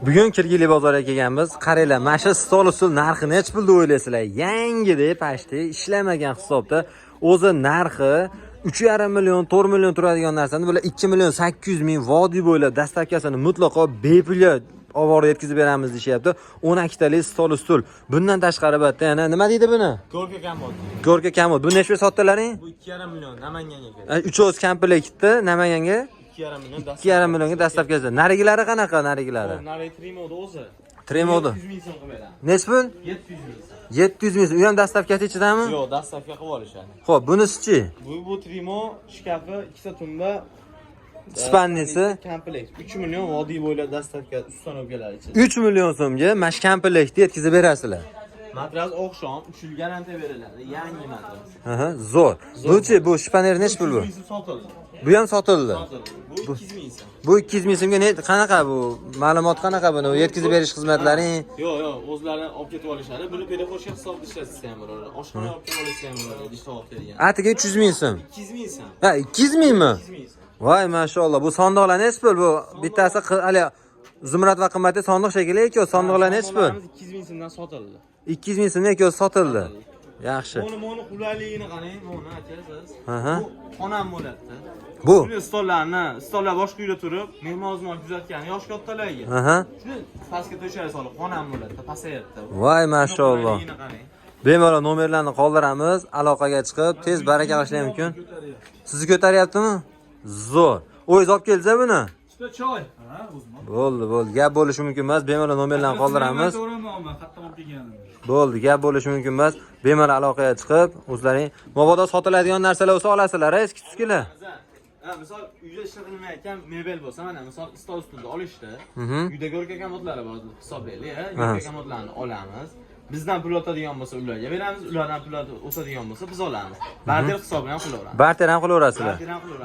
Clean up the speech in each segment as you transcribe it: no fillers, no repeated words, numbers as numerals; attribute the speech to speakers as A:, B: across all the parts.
A: Bugun Kirgili bozoriga kelganmiz. Qaranglar, mana shu stol usul narxi nech pulda o'ylaysizlar? Yangi deb pashti ishlamagan hisobda o'zi narxi 3,5 million, 4 million turadigan narsani bular 2 million 800 ming vodiy bo'ylab dastavkasini mutlaqo bepul oborib yetkazib beramiz deyapti. 12 talik stol ustul. Bundan tashqari bitta yana nima deydi buni?
B: Gorka kamod.
A: Gorka kamod. Bu nechga sotdilaring?
B: Bu 2,5 million Namanganga keldi.
A: Ucho'z komplektda Namanganga
B: 2,5 million.
A: 2,5 millionga dastavkasi. Narigilari qanaqa narigilari?
B: Nari Trimoda o'zi.
A: Tremoda.
B: 700 ming so'm qilib beradi.
A: Nech pul?
B: 700 ming.
A: 700 ming. U ham dastavkasi ichidami?
B: Yo'q, dastavka qilib olishadi.
A: Xo'p, bunisi-chi?
B: Bu Trimo shkafi, ikkita tumba,
A: Spannisi
B: komplekt. 3 million vodiy bo'ylab dastavka ustanovkalar ichida.
A: 3 million so'mga mash komplektni yetkazib berasizlar.
B: Matras oqshom 3 yil garantiya beriladi. Yangi matras.
A: Aha, zo'r. Bu-chi, bu shpaner nech pul bu?
B: 200 ming so'm sotildi.
A: Bu ham sotildi.
B: Bu 200 ming so'm.
A: Bu 200 ming so'mga qanaqa bu? Ma'lumot qanaqa buni? Yetkazib berish xizmatlari?
B: Yo'q, o'zlari olib ketib olishadi. Buni pedagogik hisobda ishlatsa ham bo'ladi. Oshxona olib kelib olsa ham bo'ladi, ish olib kelgan.
A: Atiga 300 ming so'm.
B: 200 ming so'm.
A: Ha, 200 mingmi?
B: 200 ming so'm.
A: Voy, mashallah. Bu sondiqlar nech pul bu? Bittasi hali zumrad va qimmatli sondiq shekilli, ikki sondiqlar nech pul?
B: 200 ming so'mdan sotildi.
A: 200 ming so'mga ikki sotildi. Yaxshi.
B: Buni qulayligini qarang, buni aytasiz.
A: Aha.
B: Bu xonam bo'ladi.
A: Bu.
B: Buni stollar boshqa uyda turib, mehmonxona kuzatgan yosh kattalarga.
A: Aha.
B: Shuni pastga to'shar solib xonam bo'ladi, pasayadi.
A: Voy, mashallah. Bemalol nomerlarni qoldiramiz, aloqaga chiqib, tez baraka qilishingiz mumkin. Sizni ko'taryaptimi? Zo'r. O'zingiz olib kelsa buni?
B: Ikkita choy.
A: Bo'ldi. Gap bo'lishi mumkin emas. Bemalol nomerlarni qoldiramiz. Bo'ldi, gap bo'lishi mumkin emas. Bemalol aloqaga chiqib, o'zlaring mabodo sotiladigan narsalar bo'lsa olasizlar, eski tuskilar.
B: Misol uyda ishlatilmayotgan mebel bo'lsa, mana misol stol ustida olishdi. Uyda gorka kamodlari bor, hisoblaylik, gorka kamodlarni olamiz. Bizdan pul o'tadigan bo'lsa ularga beramiz, ulardan pul o'tadigan bo'lsa biz olamiz. Barter hisobi ham qilaveramiz.
A: Barter ham qilaverasizlar.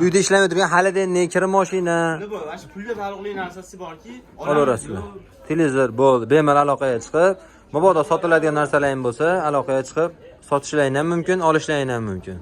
A: Uyda ishlamay turgan halidenniy, kir mashina.
B: Bu mana pulga taalluqli narsasi borki,
A: olaverasizlar. Televizor bo'ldi, bemalol aloqaga chiqib, mabodo sotiladigan narsalaring bo'lsa, aloqaga chiqib, sotishlaring ham mumkin, olishlaring ham mumkin.